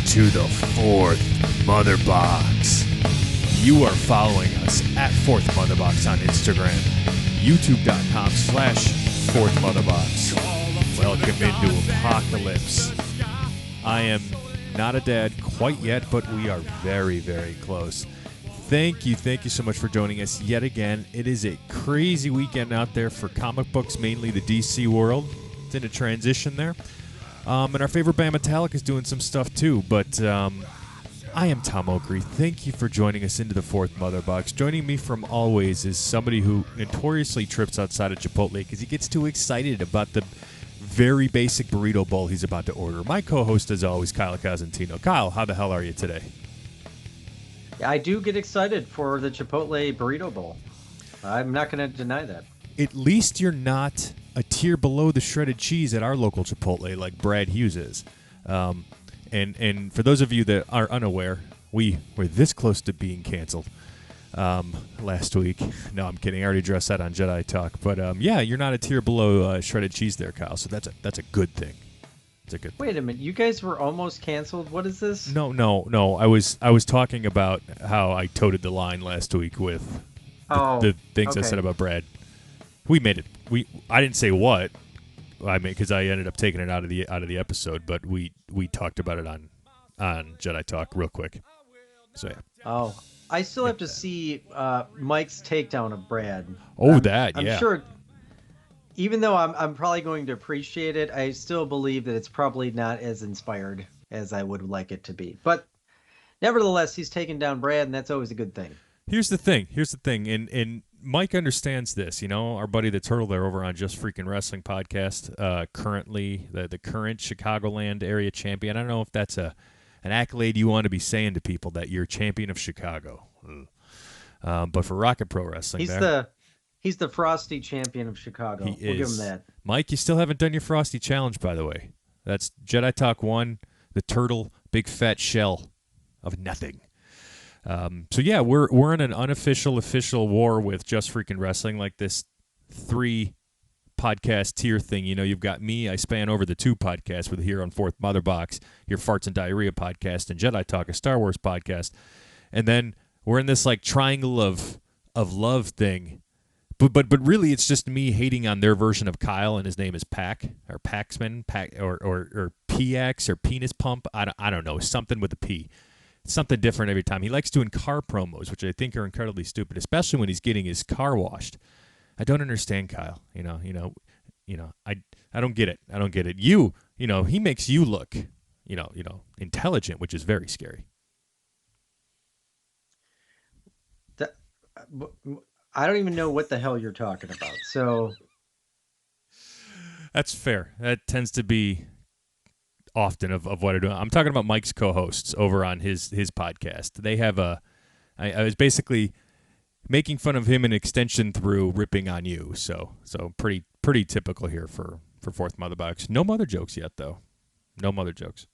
to the fourth Mother Box. You are following us at Fourth Mother Box on Instagram, youtube.com/Fourth Mother Box. Welcome into Apocalypse. I am not a dad quite yet, but we are very, very close. Thank you so much for joining us yet again. It is a crazy weekend out there for comic books, mainly the DC world. It's in a transition there. And our favorite band, Metallica, is doing some stuff too. But I am Tom Oakrey. Thank you for joining us into the Fourth Mother Box. Joining me from always is somebody who notoriously trips outside of Chipotle because he gets too excited about the very basic burrito bowl he's about to order. My co-host, as always, Kyle Cosentino. Kyle, how the hell are you today? I do get excited for the Chipotle burrito bowl. I'm not going to deny that. At least you're not a tier below the shredded cheese at our local Chipotle like Brad Hughes is. And for those of you that are unaware, we were this close to being canceled last week. No, I'm kidding. I already addressed that on Jedi Talk. But yeah, you're not a tier below shredded cheese there, Kyle. So that's a good thing. It's a good thing. Wait a minute. You guys were almost canceled? What is this? No. I was talking about how I toted the line last week with the things I said about Brad. We made it. I didn't say what. I mean, because I ended up taking it out of the episode, but we talked about it on Jedi Talk real quick. So yeah. Oh, I still have to see Mike's takedown of Brad. Oh, I'm sure. Even though I'm probably going to appreciate it, I still believe that it's probably not as inspired as I would like it to be. But nevertheless, he's taken down Brad, and that's always a good thing. Here's the thing, and Mike understands this. You know, our buddy the Turtle there over on Just Freaking Wrestling podcast, currently the current Chicagoland area champion. I don't know if that's an accolade you want to be saying to people that you're champion of Chicago. But for Rocket Pro Wrestling, he's the Frosty champion of Chicago. We'll give him that. Mike, you still haven't done your Frosty challenge, by the way. That's Jedi Talk 1, the Turtle, big fat shell of nothing. So yeah, we're in an unofficial official war with Just Freaking Wrestling, like this 3 podcast tier thing. You know, you've got me, I span over the 2 podcasts with here on Fourth Mother Box, your Farts and Diarrhea podcast, and Jedi Talk, a Star Wars podcast. And then we're in this like triangle of love thing. But really it's just me hating on their version of Kyle, and his name is Pac or Paxman, or PX or Penis Pump. I don't know, something with a P. Something different every time. He likes doing car promos, which I think are incredibly stupid, especially when he's getting his car washed. I don't understand Kyle. You know, I don't get it. I don't get it. He makes you look, intelligent, which is very scary. I don't even know what the hell you're talking about. So that's fair. That tends to be often of what I do. I'm talking about Mike's co-hosts over on his podcast. They have I was basically making fun of him, an extension through ripping on you. So pretty typical here for Fourth Mother Box. No mother jokes yet, though. No mother jokes.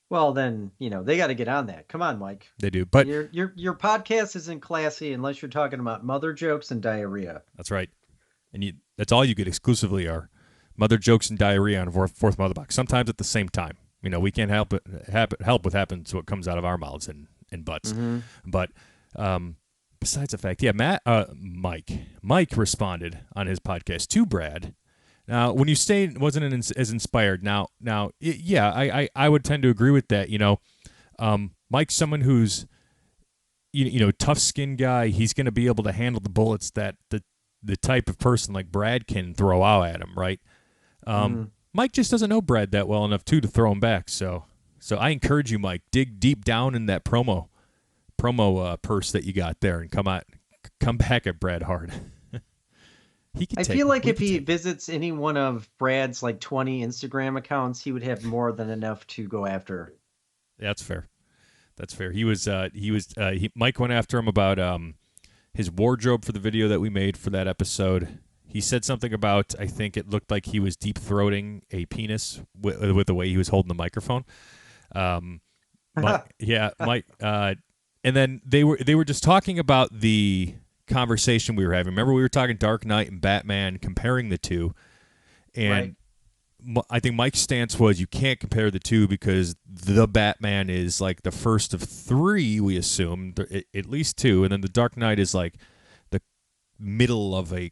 Well, then, they got to get on that. Come on, Mike. They do, but your podcast isn't classy unless you're talking about mother jokes and diarrhea. That's right, and that's all you get exclusively are mother jokes and diarrhea on Fourth Mother Box. Sometimes at the same time. We can't help what happens to what comes out of our mouths and butts. Mm-hmm. But besides the fact, yeah, Mike responded on his podcast to Brad. Now, when you say it wasn't as inspired, now, yeah, I would tend to agree with that. Mike's someone who's, tough skin guy. He's going to be able to handle the bullets that the type of person like Brad can throw out at him, right? Mike just doesn't know Brad that well enough to throw him back. So I encourage you, Mike, dig deep down in that promo purse that you got there and come back at Brad hard. I feel like if he visits any one of Brad's like 20 Instagram accounts, he would have more than enough to go after. That's fair. Mike went after him about his wardrobe for the video that we made for that episode. He said something about, I think it looked like he was deep-throating a penis with the way he was holding the microphone. Mike, and then they were just talking about the conversation we were having. Remember we were talking Dark Knight and Batman, comparing the two, and I think Mike's stance was you can't compare the two because the Batman is like the first of three, we assume, at least two, and then the Dark Knight is like the middle of a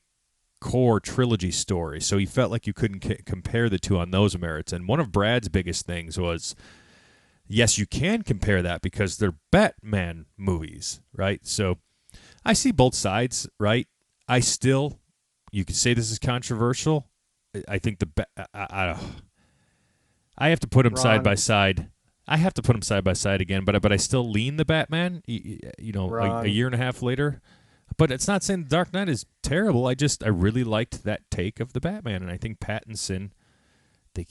core trilogy story. So he felt like you couldn't compare the two on those merits. And one of Brad's biggest things was, yes, you can compare that because they're Batman movies, right? So I see both sides, right? You could say this is controversial. I think I have to put them side by side. I have to put them side by side again, but I still lean the Batman. A year and a half later, but it's not saying the Dark Knight is terrible. I really liked that take of the Batman, and I think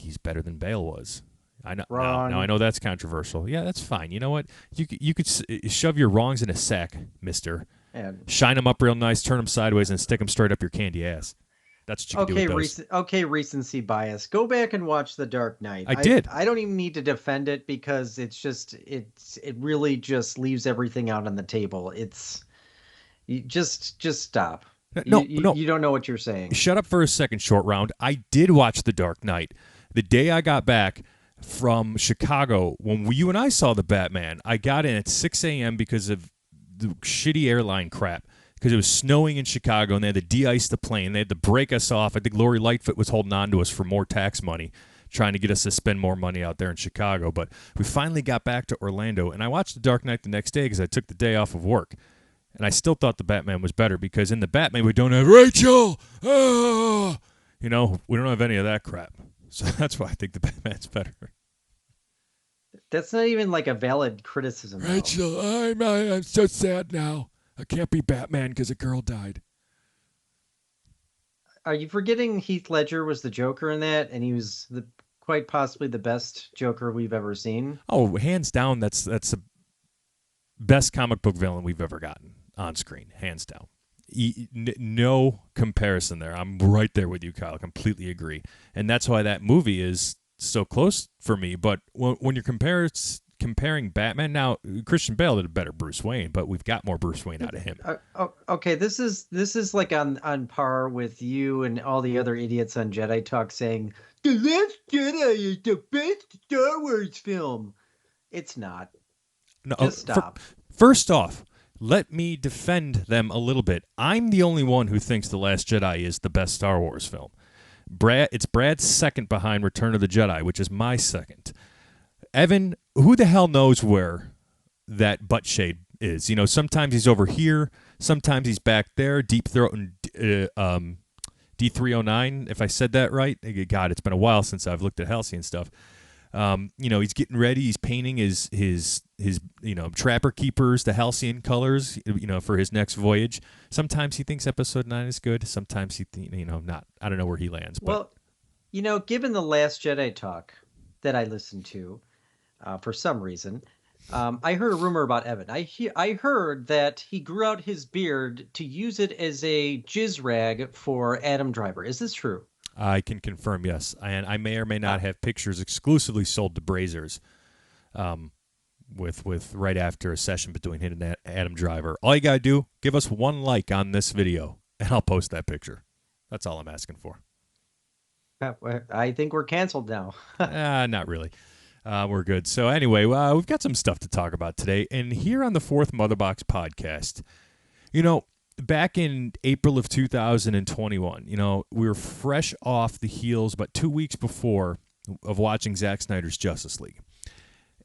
he's better than Bale was. I know. Now I know that's controversial. Yeah, that's fine. You know what? You could shove your wrongs in a sack, Mister. And shine them up real nice, turn them sideways, and stick them straight up your candy ass. That's what you can do with those. Recency bias. Go back and watch The Dark Knight. I did. I don't even need to defend it because it really just leaves everything out on the table. Just stop. No. You don't know what you're saying. Shut up for a second, Short Round. I did watch The Dark Knight. The day I got back from Chicago, when you and I saw the Batman, I got in at 6 a.m. because of the shitty airline crap. Because it was snowing in Chicago, and they had to de-ice the plane. They had to break us off. I think Lori Lightfoot was holding on to us for more tax money, trying to get us to spend more money out there in Chicago. But we finally got back to Orlando, and I watched The Dark Knight the next day because I took the day off of work. And I still thought the Batman was better because in the Batman, we don't have Rachel! Ah! We don't have any of that crap. So that's why I think the Batman's better. That's not even like a valid criticism. Rachel, I'm so sad now. I can't be Batman because a girl died. Are you forgetting Heath Ledger was the Joker in that, and he was quite possibly the best Joker we've ever seen? Oh, hands down, that's the best comic book villain we've ever gotten on screen, hands down. No comparison there. I'm right there with you, Kyle. Completely agree, and that's why that movie is so close for me. But when you're comparing Batman, now Christian Bale did a better Bruce Wayne, but we've got more Bruce Wayne out of him. Okay, this is like on par with you and all the other idiots on Jedi Talk saying The Last Jedi is the best Star Wars film. It's not. No, just stop. First off, let me defend them a little bit. I'm the only one who thinks The Last Jedi is the best Star Wars film. It's Brad's second behind Return of the Jedi, which is my second. Evan, who the hell knows where that butt shade is? Sometimes he's over here, sometimes he's back there, deep throat and D309, if I said that right. God, it's been a while since I've looked at Halcyon stuff. He's getting ready. He's painting his Trapper Keepers, the Halcyon colors, for his next voyage. Sometimes he thinks Episode 9 is good. Sometimes not. I don't know where he lands. But. Well, given the Last Jedi talk that I listened to, for some reason, I heard a rumor about Evan. I heard that he grew out his beard to use it as a jizz rag for Adam Driver. Is this true? I can confirm, yes. And I may or may not have pictures exclusively sold to Brazers with right after a session between him and Adam Driver. All you got to do, give us one like on this video, and I'll post that picture. That's all I'm asking for. I think we're canceled now. Not really. We're good. So anyway, we've got some stuff to talk about today. And here on the Fourth Motherbox podcast, back in April of 2021, we were fresh off the heels, but 2 weeks before of watching Zack Snyder's Justice League.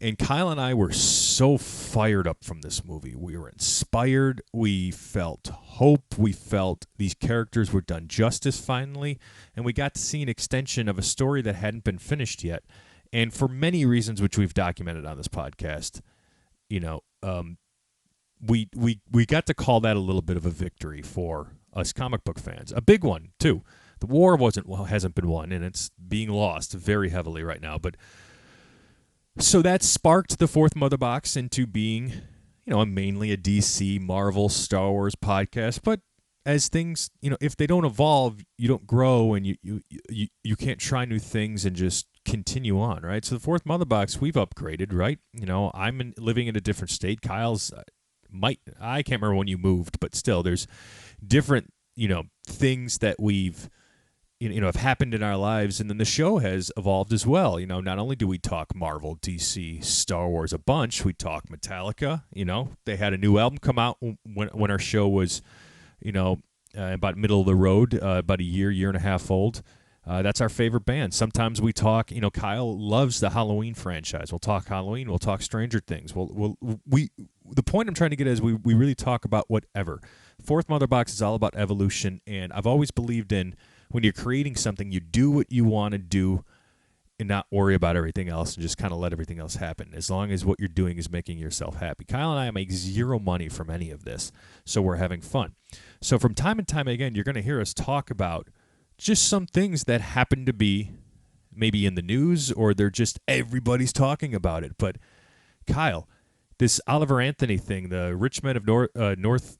And Kyle and I were so fired up from this movie. We were inspired. We felt hope. We felt these characters were done justice finally. And we got to see an extension of a story that hadn't been finished yet. And for many reasons, which we've documented on this podcast, we got to call that a little bit of a victory for us comic book fans. A big one, too. The war hasn't been won, and it's being lost very heavily right now. But so that sparked the Fourth Mother Box into being, mainly a DC, Marvel, Star Wars podcast. But as things, if they don't evolve, you don't grow, and you can't try new things and just continue on, right? So the Fourth Mother Box, we've upgraded, right? I'm living in a different state. Kyle's I can't remember when you moved, but still, there's different, things that we've have happened in our lives, and then the show has evolved as well. Not only do we talk Marvel, DC, Star Wars a bunch, we talk Metallica. They had a new album come out when our show was, about middle of the road, about a year and a half old. That's our favorite band. Sometimes we talk. Kyle loves the Halloween franchise. We'll talk Halloween. We'll talk Stranger Things. The point I'm trying to get at is we really talk about whatever. Fourth Mother Box is all about evolution, and I've always believed in when you're creating something, you do what you want to do and not worry about everything else and just kind of let everything else happen, as long as what you're doing is making yourself happy. Kyle and I make zero money from any of this, so we're having fun. So from time and time again, you're going to hear us talk about just some things that happen to be maybe in the news, or they're just everybody's talking about it. But Kyle, this Oliver Anthony thing, the Rich Men of North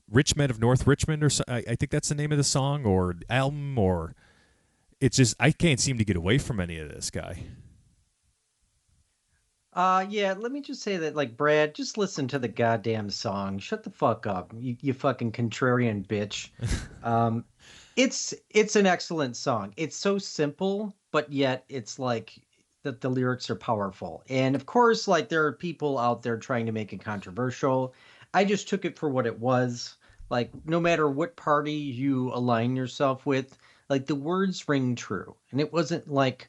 Richmond, or I think that's the name of the song or album, or it's just I can't seem to get away from any of this guy. Yeah, let me just say that, like, Brad, just listen to the goddamn song. Shut the fuck up, you fucking contrarian bitch. It's an excellent song. It's so simple, but yet it's like that the lyrics are powerful. And of course, like, there are people out there trying to make it controversial. I just took it for what it was. Like, no matter what party you align yourself with, like, the words ring true. And it wasn't like,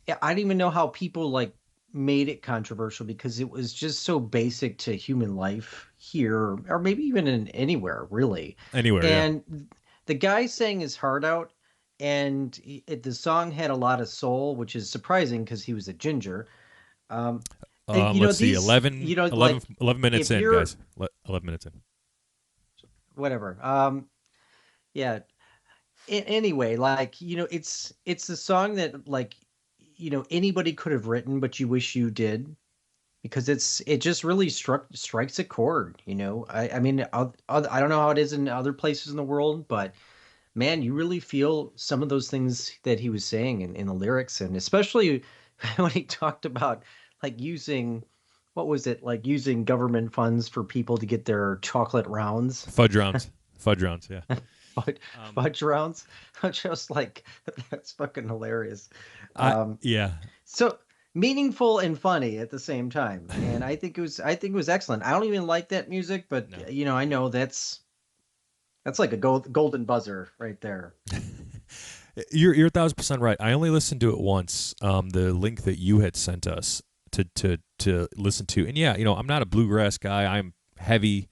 I don't even know how people like made it controversial, because it was just so basic to human life here, or maybe even in anywhere, really. Anywhere, And the guy sang his heart out, and the song had a lot of soul, which is surprising because he was a ginger. Let's see, 11 minutes in, guys. 11 minutes in. Whatever. Yeah. Anyway, like, it's a song that, like, anybody could have written, but you wish you did, because it just really strikes a chord. I mean, I don't know how it is in other places in the world, but man, you really feel some of those things that he was saying in the lyrics, and especially when he talked about, like, using, what was it, like, using government funds for people to get their chocolate rounds, fudge rounds, yeah. Fudge rounds. I'm just like, that's fucking hilarious. Yeah. So meaningful and funny at the same time, and I think it was excellent. I don't even like that music, but no. I know that's like a golden buzzer right there. You're 1,000% right. I only listened to it once. The link that you had sent us to listen to, and yeah, I'm not a bluegrass guy. I'm heavy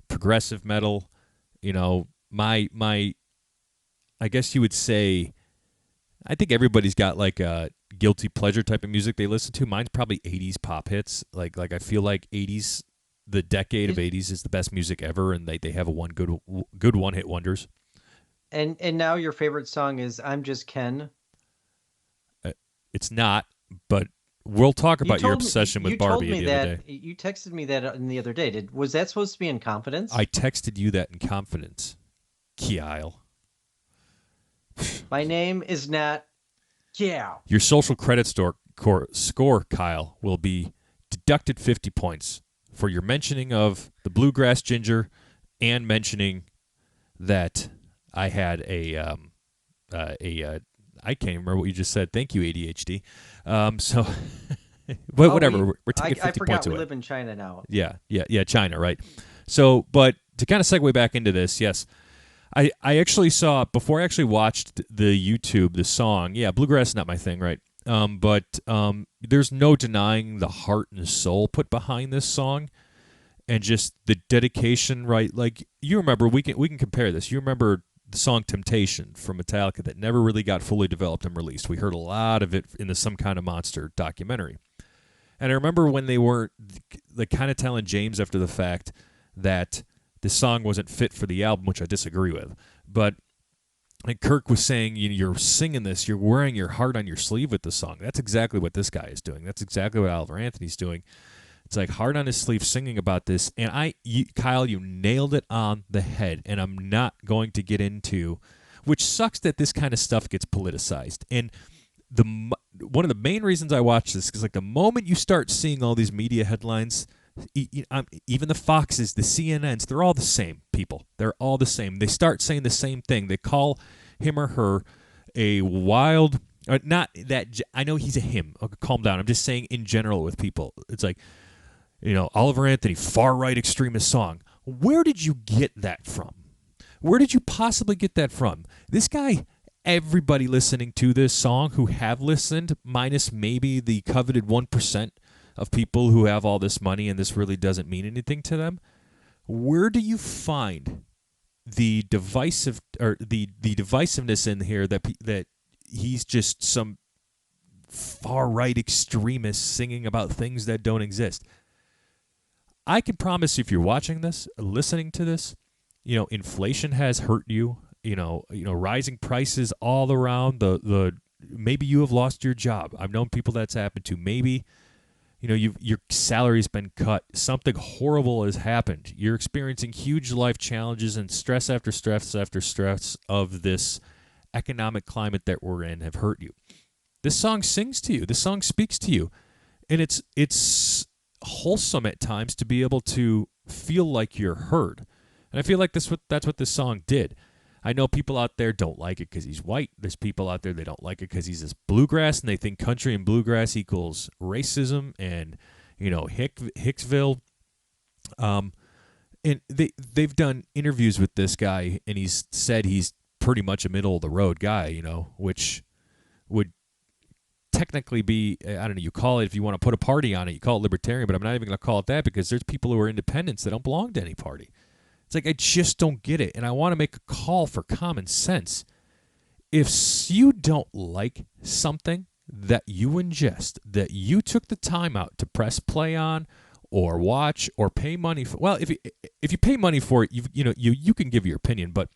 progressive metal. My I guess you would say, I think everybody's got like a guilty pleasure type of music they listen to. Mine's probably 80s pop hits. Like I feel like 80s, the decade of 80s is the best music ever, and they have a good one hit wonders. And now your favorite song is "I'm Just Ken." It's not, but we'll talk about your obsession with Barbie the other day. You texted me that the other day. Was that supposed to be in confidence? I texted you that in confidence, Kyle. My name is not Kyle. Your social credit score, Kyle, will be deducted 50 points for your mentioning of the bluegrass ginger and mentioning that I had I can't remember what you just said. Thank you, ADHD. So, but whatever. We're taking 50 I forgot points away. We live in China now. Yeah, China, right? So, but to kind of segue back into this, yes, I actually saw, before I actually watched the YouTube, the song. Yeah, bluegrass is not my thing, right? But there's no denying the heart and soul put behind this song, and just the dedication, right? Like, you remember, we can compare this. You remember the song "Temptation" from Metallica that never really got fully developed and released. We heard a lot of it in the Some Kind of Monster documentary. And I remember when they were like kind of telling James after the fact that the song wasn't fit for the album, which I disagree with. But like Kirk was saying, you're singing this, you're wearing your heart on your sleeve with the song. That's exactly what this guy is doing. That's exactly what Oliver Anthony's doing. It's like heart on his sleeve singing about this. And Kyle, you nailed it on the head. And I'm not going to get into, which sucks that this kind of stuff gets politicized. And one of the main reasons I watch this is like the moment you start seeing all these media headlines, even the Foxes, the CNNs, they're all the same people. They're all the same. They start saying the same thing. They call him or her a wild, not that, I know he's a him. Okay, calm down. I'm just saying in general with people. It's like, Oliver Anthony, far-right extremist song. Where did you get that from? Where did you possibly get that from? This guy, everybody listening to this song who have listened, minus maybe the coveted 1% of people who have all this money and this really doesn't mean anything to them, where do you find the divisiveness in here that he's just some far-right extremist singing about things that don't exist? I can promise you, if you're watching this, listening to this, inflation has hurt you. Rising prices all around. The maybe you have lost your job. I've known people that's happened to. Maybe, your salary's been cut. Something horrible has happened. You're experiencing huge life challenges and stress after stress after stress of this economic climate that we're in have hurt you. This song sings to you. This song speaks to you, and it's wholesome at times to be able to feel like you're heard. And I feel like that's what this song did. I know people out there don't like it because he's white. There's people out there they don't like it because he's this bluegrass, and they think country and bluegrass equals racism and Hicksville. And they've done interviews with this guy, and he's said he's pretty much a middle of the road guy, which would technically be, I don't know, you call it, if you want to put a party on it, you call it libertarian, but I'm not even going to call it that because there's people who are independents that don't belong to any party. It's like, I just don't get it, and I want to make a call for common sense. If you don't like something that you ingest, that you took the time out to press play on or watch or pay money for, well, if you pay money for it, you can give your opinion, but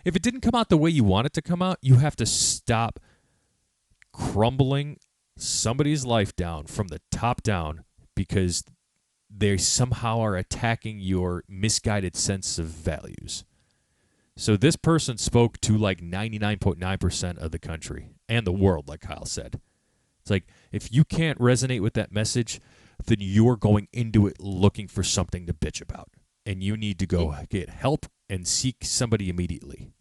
if it didn't come out the way you want it to come out, you have to stop crumbling somebody's life down from the top down because they somehow are attacking your misguided sense of values. So this person spoke to like 99.9% of the country and the world, like Kyle said. It's like, if you can't resonate with that message, then you're going into it looking for something to bitch about. And you need to go get help and seek somebody immediately.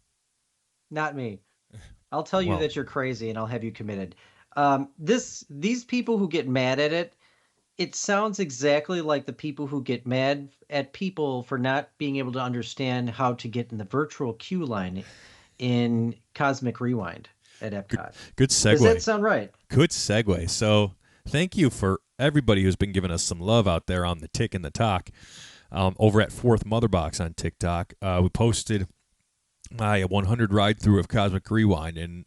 Not me. I'll tell you that you're crazy and I'll have you committed. These people who get mad at it sounds exactly like the people who get mad at people for not being able to understand how to get in the virtual queue line in Cosmic Rewind at Epcot. Good segue. Does that sound right? Good segue. So thank you for everybody who's been giving us some love out there on the Tick and the Talk over at Fourth Motherbox on TikTok. We posted my 100 ride through of Cosmic Rewind, and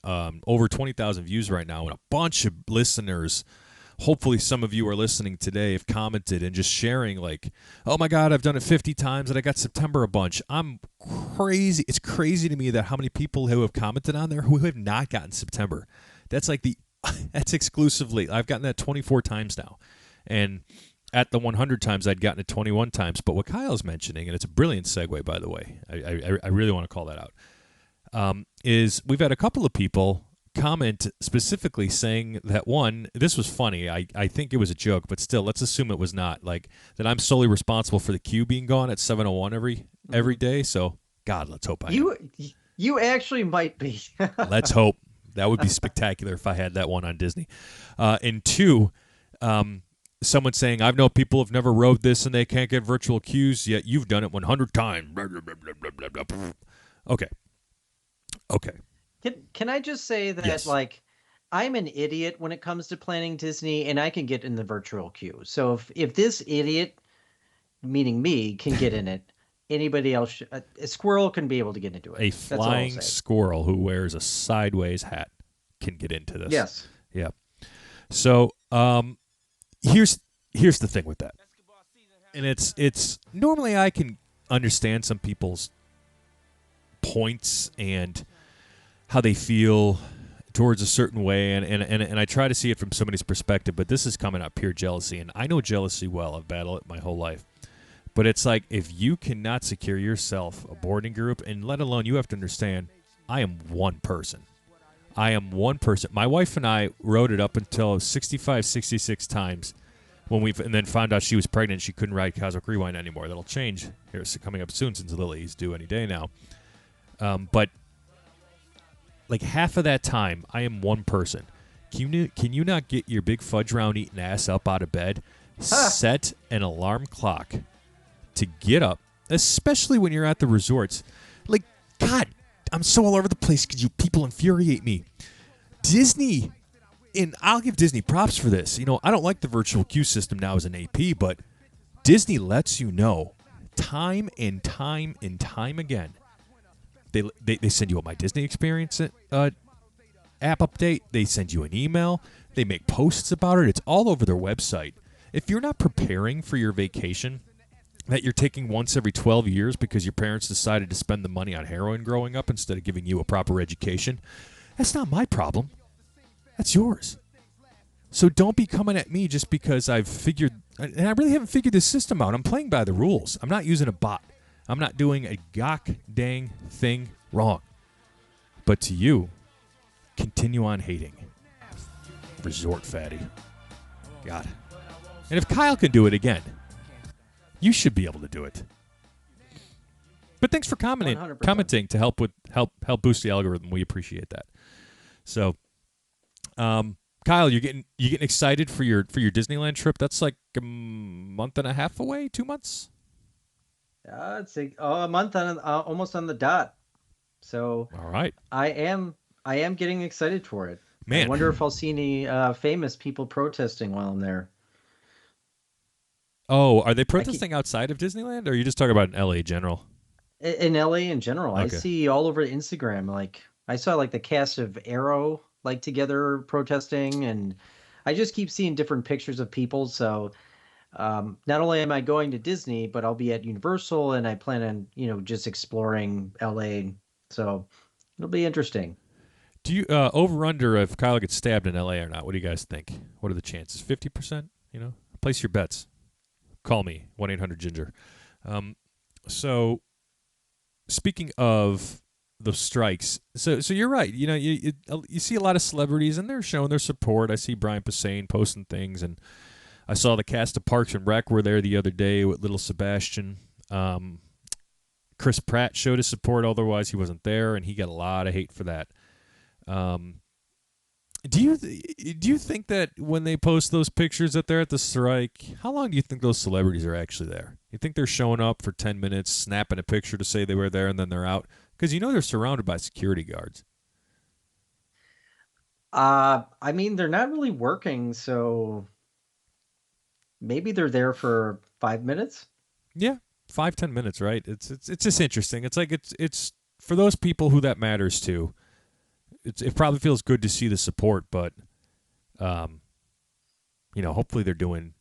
over 20,000 views right now, and a bunch of listeners. Hopefully some of you are listening today have commented and just sharing like, oh my God, I've done it 50 times and I got September a bunch. I'm crazy. It's crazy to me that how many people who have commented on there who have not gotten September. That's like that's exclusively, I've gotten that 24 times now. And at the 100 times, I'd gotten it 21 times. But what Kyle's mentioning, and it's a brilliant segue, by the way, I really want to call that out, is we've had a couple of people comment specifically saying that, one, this was funny. I think it was a joke, but still, let's assume it was not. Like, that I'm solely responsible for the queue being gone at 7:01 every day. So, God, let's hope I am. You actually might be. Let's hope. That would be spectacular if I had that one on Disney. And two, someone saying, I've known people have never rode this and they can't get virtual queues, yet you've done it 100 times. Okay. Can I just say that, yes. like, I'm an idiot when it comes to planning Disney, and I can get in the virtual queue. So if this idiot, meaning me, can get in it, anybody else, a squirrel can be able to get into it. A flying squirrel who wears a sideways hat can get into this. Yes. Yeah. So here's the thing with that, and it's normally I can understand some people's points and how they feel towards a certain way, and I try to see it from somebody's perspective, but this is coming out pure jealousy, and I know jealousy well. I've battled it my whole life. But it's like, if you cannot secure yourself a boarding group, and let alone, you have to understand, I am one person. My wife and I rode it up until 65, 66 times and then found out she was pregnant. She couldn't ride Cosmic Rewind anymore. That'll change here, coming up soon, since Lily is due any day now. But like half of that time, I am one person. Can you not get your big fudge round eating ass up out of bed? Set an alarm clock to get up, especially when you're at the resorts. Like, God, I'm so all over the place because you people infuriate me. Disney, and I'll give Disney props for this. You know, I don't like the virtual queue system now as an AP, but Disney lets you know time and time and time again. They send you a My Disney Experience app update. They send you an email. They make posts about it. It's all over their website. If you're not preparing for your vacation that you're taking once every 12 years because your parents decided to spend the money on heroin growing up instead of giving you a proper education, that's not my problem. That's yours. So don't be coming at me just because I've figured, and I really haven't figured this system out. I'm playing by the rules. I'm not using a bot. I'm not doing a gok dang thing wrong. But to you, continue on hating. Resort fatty. God. And if Kyle can do it again, you should be able to do it. But thanks for commenting to help boost the algorithm. We appreciate that. So, Kyle, you getting excited for your Disneyland trip? That's like a month and a half away, 2 months. It's a month on almost on the dot. So all right, I am getting excited for it. Man, I wonder if I'll see any famous people protesting while I'm there. Oh, are they protesting outside of Disneyland, or are you just talking about in LA general? In LA in general, okay. I see all over Instagram. Like I saw like the cast of Arrow like together protesting, and I just keep seeing different pictures of people. So not only am I going to Disney, but I'll be at Universal, and I plan on just exploring LA. So it'll be interesting. Do you over under if Kyle gets stabbed in LA or not? What do you guys think? What are the chances? 50%? Place your bets. Call me, 1-800-GINGER. So, speaking of the strikes, so you're right. You see a lot of celebrities, and they're showing their support. I see Brian Posehn posting things, and I saw the cast of Parks and Rec were there the other day with little Sebastian. Chris Pratt showed his support, otherwise he wasn't there, and he got a lot of hate for that. Do you think that when they post those pictures that they're at the strike, how long do you think those celebrities are actually there? You think they're showing up for 10 minutes, snapping a picture to say they were there, and then they're out? Because they're surrounded by security guards. I mean, they're not really working, so maybe they're there for 5 minutes. Yeah, 5-10 minutes, right? It's just interesting. It's like it's for those people who that matters to. It probably feels good to see the support, but hopefully they're doing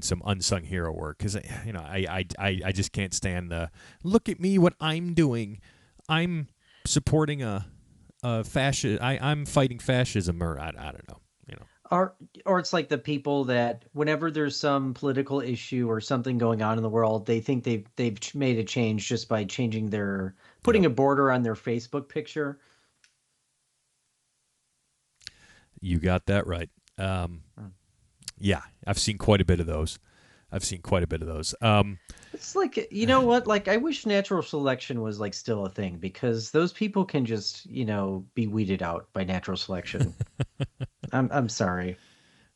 some unsung hero work, because I just can't stand the look at me what I'm doing. I'm supporting a fascist. I'm fighting fascism, or I don't know. Or it's like the people that whenever there's some political issue or something going on in the world, they think they've putting a border on their Facebook picture. You got that right. Yeah, I've seen quite a bit of those. It's like, what? Like, I wish natural selection was like still a thing, because those people can just, be weeded out by natural selection. I'm sorry.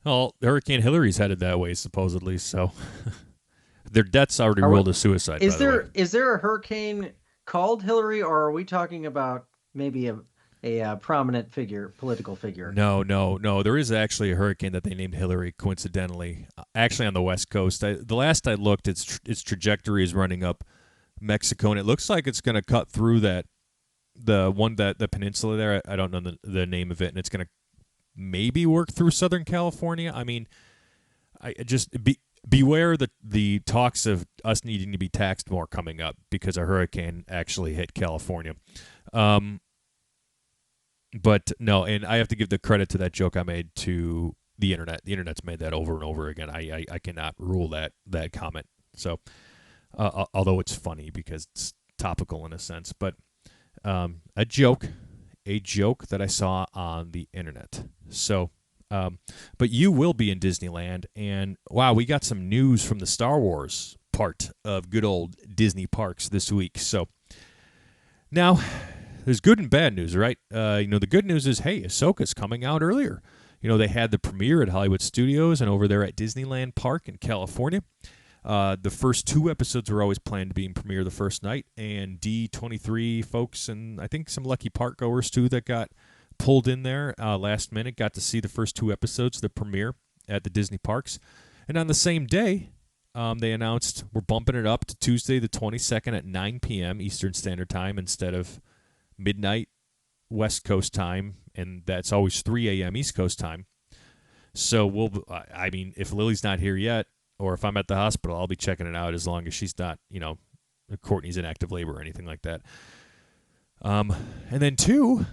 Well, Hurricane Hillary's headed that way, supposedly. So their death's already ruled as suicide. Is there a hurricane called Hillary, or are we talking about maybe a prominent political figure? No. There is actually a hurricane that they named Hillary, coincidentally, actually on the West Coast. The last I looked, its trajectory is running up Mexico, and it looks like it's going to cut through the peninsula there. I don't know the name of it, and it's going to maybe work through Southern California. I mean, I just beware the talks of us needing to be taxed more coming up because a hurricane actually hit California. But no, and I have to give the credit to that joke I made to the internet. The internet's made that over and over again. I cannot rule that comment. So, although it's funny because it's topical in a sense, but a joke that I saw on the internet. So, but you will be in Disneyland, and wow, we got some news from the Star Wars part of good old Disney parks this week. So now, there's good and bad news, right? The good news is, hey, Ahsoka's coming out earlier. They had the premiere at Hollywood Studios and over there at Disneyland Park in California. The first 2 episodes were always planned to be in premiere the first night, and D23 folks and I think some lucky park goers too that got pulled in there last minute got to see the first 2 episodes, the premiere at the Disney parks. And on the same day, they announced we're bumping it up to Tuesday the 22nd at 9 p.m. Eastern Standard Time instead of midnight West Coast time, and that's always 3 a.m. East Coast time. So if Lily's not here yet, or if I'm at the hospital, I'll be checking it out as long as she's not, Courtney's in active labor or anything like that. And then 2,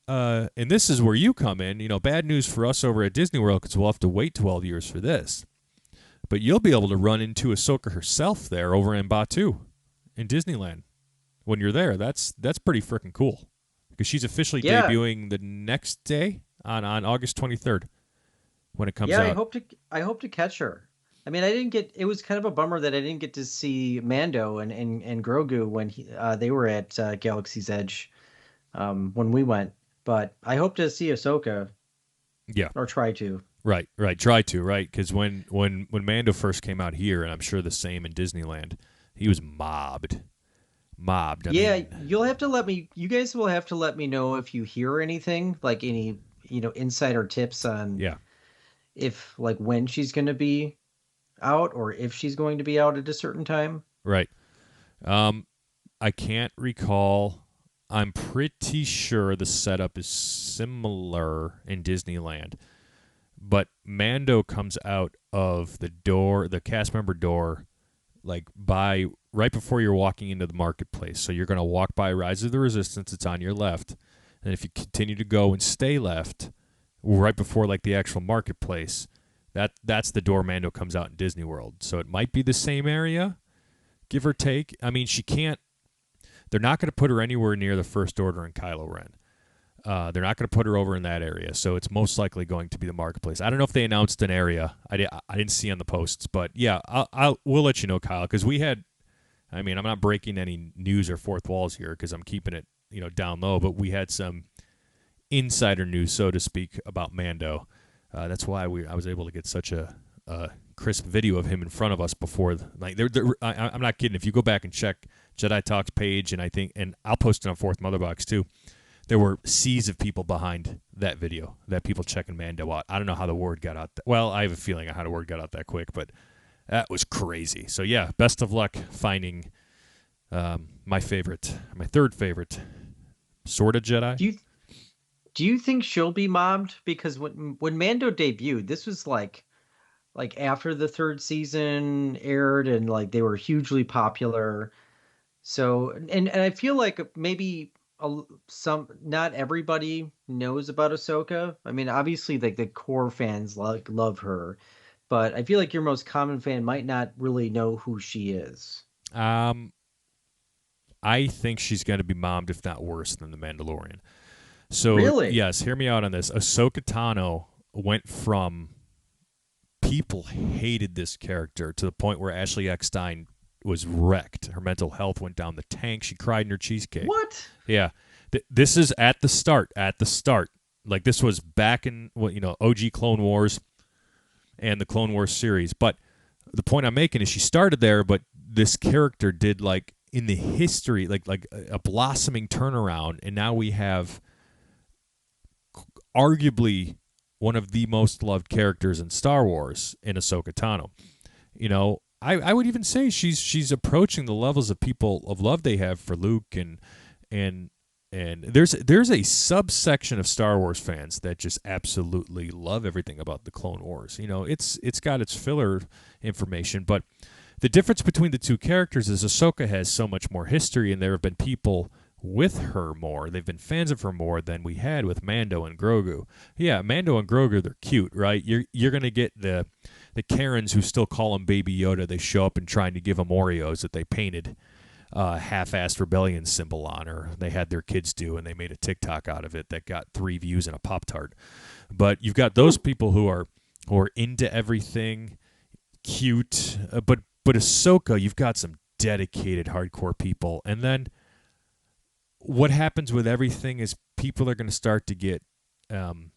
and this is where you come in, bad news for us over at Disney World because we'll have to wait 12 years for this. But you'll be able to run into Ahsoka herself there over in Batuu in Disneyland when you're there. That's pretty freaking cool because she's officially debuting the next day on August 23rd when it comes out. Yeah, I hope to catch her. I mean, it was kind of a bummer that I didn't get to see Mando and Grogu when they were at Galaxy's Edge when we went. But I hope to see Ahsoka. Yeah. Or try to. Right. Try to, right? Because when Mando first came out here, and I'm sure the same in Disneyland, he was mobbed. I mean, you'll have to let me. You guys will have to let me know if you hear anything, like any insider tips on if when she's going to be out or if she's going to be out at a certain time. Right. I can't recall. I'm pretty sure the setup is similar in Disneyland. But Mando comes out of the cast member door, right before you're walking into the marketplace. So you're going to walk by Rise of the Resistance. It's on your left. And if you continue to go and stay left, right before the actual marketplace, that's the door Mando comes out in Disney World. So it might be the same area, give or take. I mean, they're not going to put her anywhere near the First Order and Kylo Ren. They're not going to put her over in that area, so it's most likely going to be the marketplace. I don't know if they announced an area. I didn't see on the posts, but yeah, we'll let you know, Kyle, because we had. I mean, I'm not breaking any news or fourth walls here because I'm keeping it down low, but we had some insider news, so to speak, about Mando. That's why I was able to get such a crisp video of him in front of us before. I'm not kidding. If you go back and check Jedi Talks page, and I'll post it on Fourth Mother Box too. There were seas of people behind that video, that people checking Mando out. I don't know how the word got out. Well, I have a feeling how the word got out that quick, but that was crazy. So, yeah, best of luck finding my third favorite, sort of Jedi. Do you think she'll be mobbed? Because when Mando debuted, this was like after the 3rd season aired and they were hugely popular. So, and I feel like maybe not everybody knows about Ahsoka. I mean, obviously, the core fans love her, but I feel like your most common fan might not really know who she is. I think she's going to be mobbed, if not worse, than the Mandalorian. So, really? Yes, hear me out on this. Ahsoka Tano went from people hated this character to the point where Ashley Eckstein was wrecked. Her mental health went down the tank. She cried in her cheesecake. What? Yeah. This is at the start. This was back in OG Clone Wars and the Clone Wars series. But the point I'm making is she started there, but this character did in the history a blossoming turnaround, and now we have arguably one of the most loved characters in Star Wars in Ahsoka Tano. I would even say she's approaching the levels of people of love they have for Luke, and there's a subsection of Star Wars fans that just absolutely love everything about the Clone Wars. It's got its filler information, but the difference between the two characters is Ahsoka has so much more history, and there have been people with her more. They've been fans of her more than we had with Mando and Grogu. Yeah, Mando and Grogu, they're cute, right? You're gonna get the Karens who still call him Baby Yoda. They show up and trying to give him Oreos that they painted half-assed rebellion symbol on, or they had their kids do, and they made a TikTok out of it that got 3 views and a Pop-Tart. But you've got those people who are into everything, cute. But Ahsoka, you've got some dedicated hardcore people, and then what happens with everything is people are going to start to get um,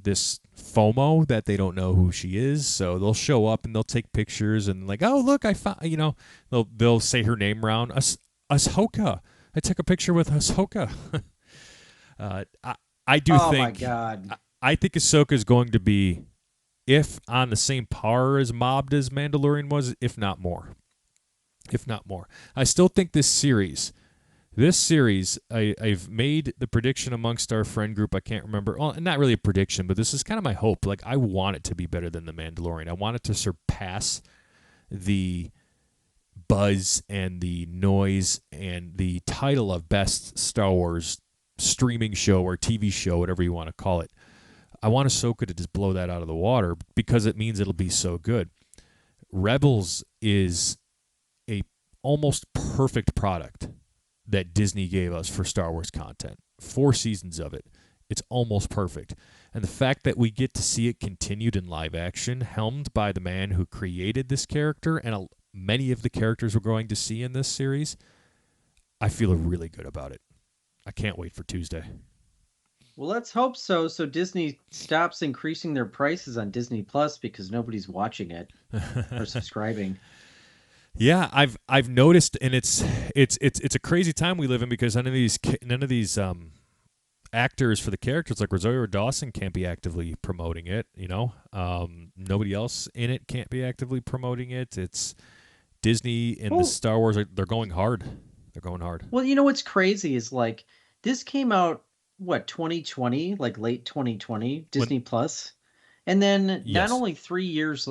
this FOMO that they don't know who she is. So they'll show up and they'll take pictures and like, oh look, I found, they'll say her name around Ahsoka. I took a picture with Ahsoka. I do Oh my think God. I think Ahsoka is going to be, if on the same par as mobbed as Mandalorian was, if not more. If not more. I still think this series, I've made the prediction amongst our friend group. I can't remember. Well, not really a prediction, but this is kind of my hope. Like, I want it to be better than The Mandalorian. I want it to surpass the buzz and the noise and the title of best Star Wars streaming show or TV show, whatever you want to call it. I want Ahsoka to just blow that out of the water because it means it'll be so good. Rebels is a almost perfect product that Disney gave us for Star Wars content. 4 seasons of it. It's almost perfect. And the fact that we get to see it continued in live action, helmed by the man who created this character and many of the characters we're going to see in this series, I feel really good about it. I can't wait for Tuesday. Well, let's hope so. So Disney stops increasing their prices on Disney Plus because nobody's watching it or subscribing. Yeah, I've noticed, and it's a crazy time we live in because none of these actors for the characters like Rosario Dawson can't be actively promoting it. Nobody else in it can't be actively promoting it. It's Disney and the Star Wars. They're going hard. They're going hard. Well, what's crazy is like this came out 2020, like late 2020, Disney Plus, and then yes. not only 3 years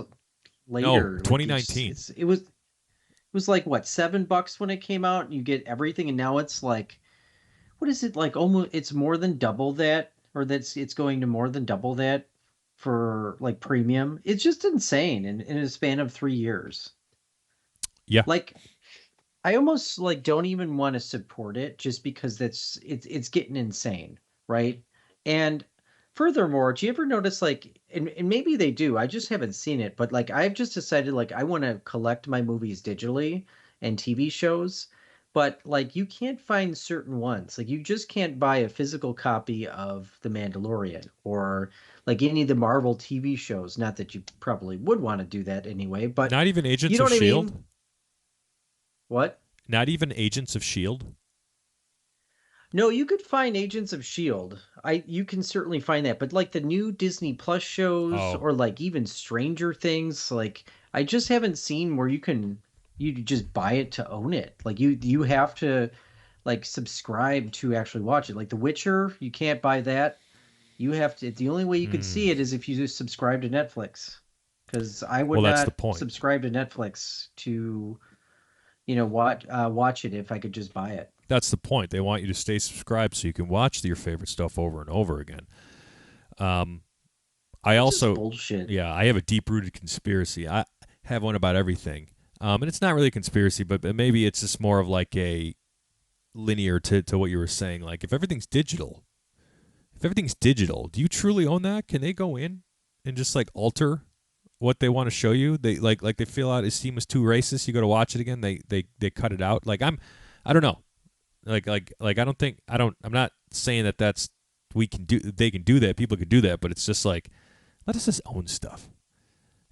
later, 2019. It was like what, $7 when it came out, and you get everything, and now it's like, what is it, like almost, it's more than double that, or it's going to more than double that for like premium. It's just insane in a span of 3 years. Yeah. Like, I almost like don't even want to support it just because it's getting insane, right? And furthermore, do you ever notice like, and maybe they do, I just haven't seen it, but like I've just decided like I want to collect my movies digitally and TV shows, but like you can't find certain ones. Like you just can't buy a physical copy of The Mandalorian or like any of the Marvel TV shows. Not that you probably would want to do that anyway, but not even Agents you know of what S.H.I.E.L.D.? I mean? What? Not even Agents of S.H.I.E.L.D.? No, you could find Agents of Shield. You can certainly find that, but like the new Disney Plus shows or like even Stranger Things, like I just haven't seen where you just buy it to own it. Like you have to like subscribe to actually watch it. Like The Witcher, you can't buy that. You have to. The only way you could see it is if you just subscribe to Netflix. Because I would that's the not point. subscribe to Netflix to watch it if I could just buy it. That's the point. They want you to stay subscribed so you can watch your favorite stuff over and over again. I also bullshit. Yeah, I have a deep-rooted conspiracy. I have one about everything, and it's not really a conspiracy, but maybe it's just more of like a linear to what you were saying. Like if everything's digital, do you truly own that? Can they go in and just like alter what they want to show you? They like they feel out his team was too racist. You go to watch it again, they cut it out. Like I don't know. Like I'm not saying that that's they can do that, people can do that, but it's just like let us just own stuff.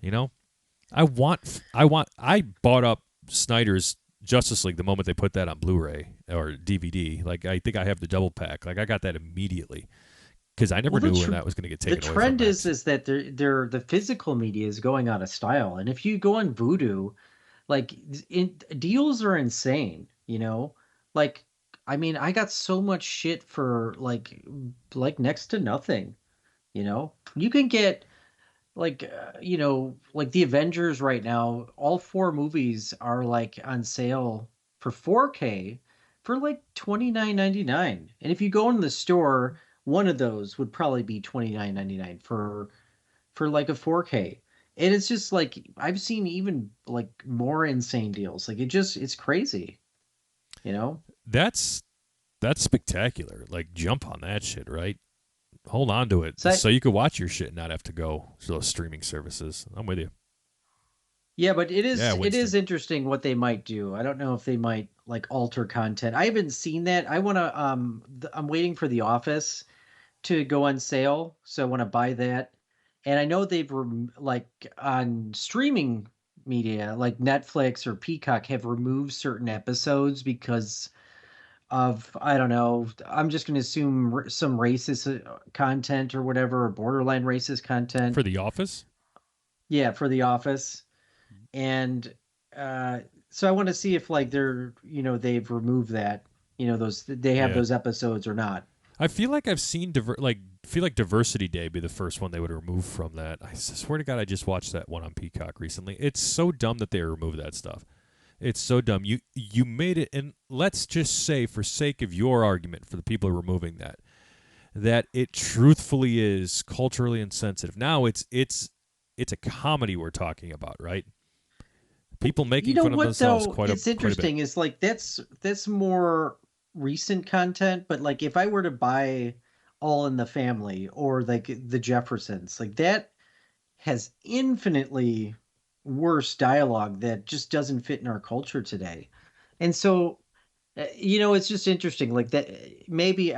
I bought up Snyder's Justice League the moment they put that on Blu-ray or DVD. Like I think I have the double pack. Like I got that immediately because I never knew when that was going to get taken away. The trend is that the physical media is going out of style, and if you go on Vudu, like deals are insane. Like I mean, I got so much shit for like next to nothing. You can get like like the Avengers right now. All 4 movies are like on sale for 4K for like $29.99, and if you go in the store, one of those would probably be $29.99 for like a 4K. And it's just like I've seen even like more insane deals. Like it's crazy. That's spectacular. Like jump on that shit, right? Hold on to it so you could watch your shit and not have to go to those streaming services. I'm with you. Yeah, but it is interesting what they might do. I don't know if they might like alter content. I haven't seen that. I want to I'm waiting for The Office to go on sale, so I want to buy that. And I know they've like on streaming media like Netflix or Peacock have removed certain episodes because of, I don't know, I'm just going to assume some racist content or whatever, or borderline racist content. For The Office? Yeah, for The Office. And uh so I want to see if like they're, they've removed that, those they have Yeah. those episodes or not. I feel like I've seen feel like Diversity Day be the first one they would remove from that. I swear to God, I just watched that one on Peacock recently. It's so dumb that they remove that stuff. It's so dumb. You made it, and let's just say, for sake of your argument, for the people removing that, that it truthfully is culturally insensitive. Now it's a comedy we're talking about, right? People You making know fun of what themselves though? It's quite a bit. interesting. Is like that's more recent content, but like if I were to buy All in the Family or like The Jeffersons, like that has infinitely worse dialogue that just doesn't fit in our culture today. And so, it's just interesting like that. Maybe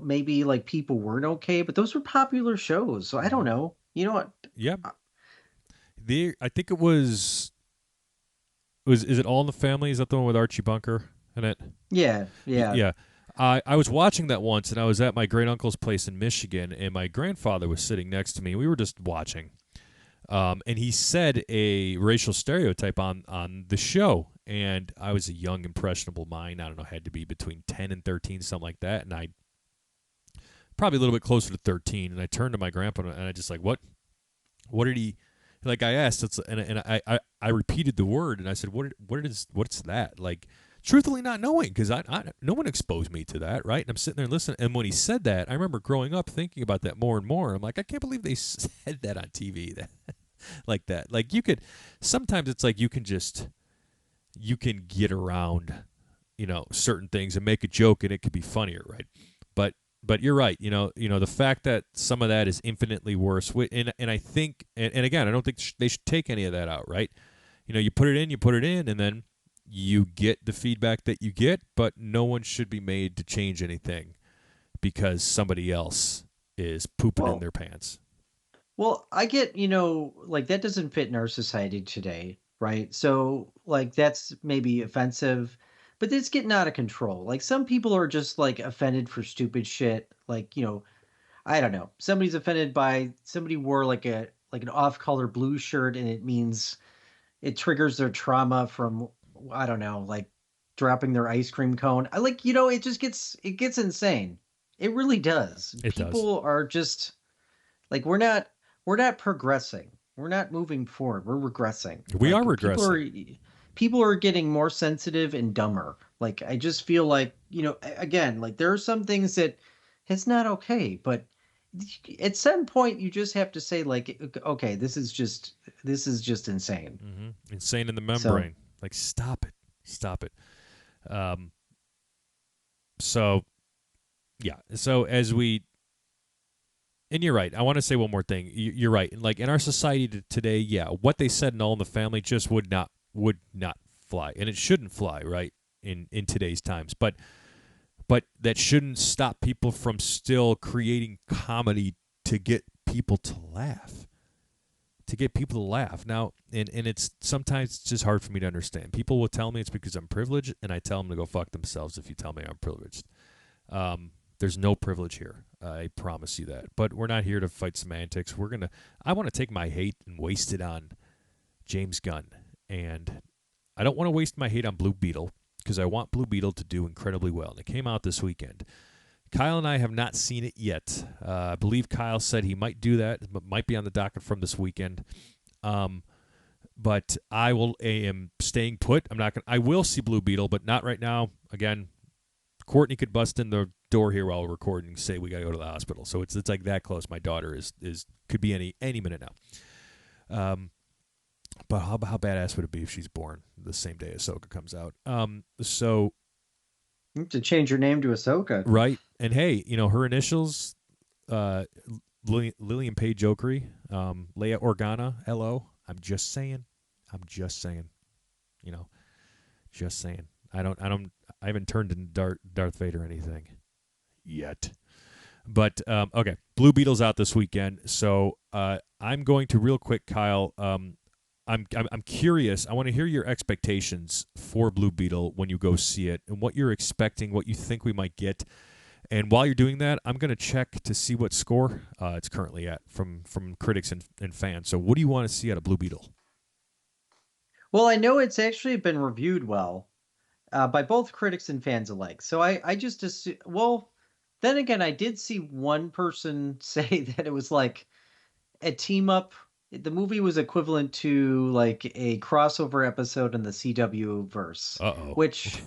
maybe like people weren't okay, but those were popular shows. So I don't Hmm. know. You know what? Yeah, Uh, I think it was is it All in the Family? Is that the one with Archie Bunker in it? Yeah, yeah. Yeah. I was watching that once, and I was at my great uncle's place in Michigan, and my grandfather was sitting next to me. We were just watching, and he said a racial stereotype on the show, and I was a young impressionable mind. I don't know, had to be between 10 and 13, something like that, and I probably a little bit closer to 13. And I turned to my grandpa, and I just like, what did he? Like I asked, I repeated the word, and I said, what's that? Like, truthfully, not knowing, because no one exposed me to that, right? And I'm sitting there listening, and when he said that, I remember growing up thinking about that more and more. I'm like, I can't believe they said that on TV, that like that. Like you could, sometimes it's like you can get around, certain things and make a joke, and it could be funnier, right? But but you're right. The fact that some of that is infinitely worse, and I think, and again, I don't think they should take any of that out, right? You put it in, and then you get the feedback that you get, but no one should be made to change anything because somebody else is pooping in Well, their pants. I get, like that doesn't fit in our society today, right? So, like, that's maybe offensive, but it's getting out of control. Like, some people are just like offended for stupid shit. Like, I don't know. Somebody's offended by somebody wore like an off-color blue shirt and it means it triggers their trauma from, I don't know, like dropping their ice cream cone. I like, it gets insane. It really does. It does. People are just like we're not progressing. We're not moving forward. We're regressing. We are Like regressing. people are getting more sensitive and dumber. Like I just feel like, again, like there are some things that it's not okay, but at some point you just have to say like, okay, this is just insane. Insane in the So membrane. Like, stop it. Stop it. Um, so, yeah. So, and you're right. I want to say one more thing. You're right. Like, in our society today, yeah, what they said in All in the Family just would not fly. And it shouldn't fly, right? In today's times. But that shouldn't stop people from still creating comedy to get people to laugh. To get people to laugh. Now, and it's sometimes it's just hard for me to understand. People will tell me it's because I'm privileged, and I tell them to go fuck themselves if you tell me I'm privileged. There's no privilege here. I promise you that. But we're not here to fight semantics. I want to take my hate and waste it on James Gunn. And I don't want to waste my hate on Blue Beetle because I want Blue Beetle to do incredibly well. And it came out this weekend. Kyle and I have not seen it yet. I believe Kyle said he might do that, but might be on the docket from this weekend. But am staying put. I will see Blue Beetle, but not right now. Again, Courtney could bust in the door here while we're recording and say we got to go to the hospital. So it's like that close. My daughter is could be any minute now. But how badass would it be if she's born the same day Ahsoka comes out? So you have to change your name to Ahsoka. right, and hey, her initials, uh, Lillian Page Okery, Leia Organa, LO. I'm just saying, you know, just saying. I haven't turned into Darth Vader or anything yet. But okay, Blue Beetle's out this weekend, so I'm going to real quick, Kyle. I'm curious. I want to hear your expectations for Blue Beetle when you go see it, and what you're expecting, what you think we might get. And while you're doing that, I'm going to check to see what score it's currently at from critics and fans. So, what do you want to see out of Blue Beetle? Well, I know it's actually been reviewed well by both critics and fans alike. So I just assume, well, then again, I did see one person say that it was like a team up. The movie was equivalent to like a crossover episode in the CW verse, Uh oh. which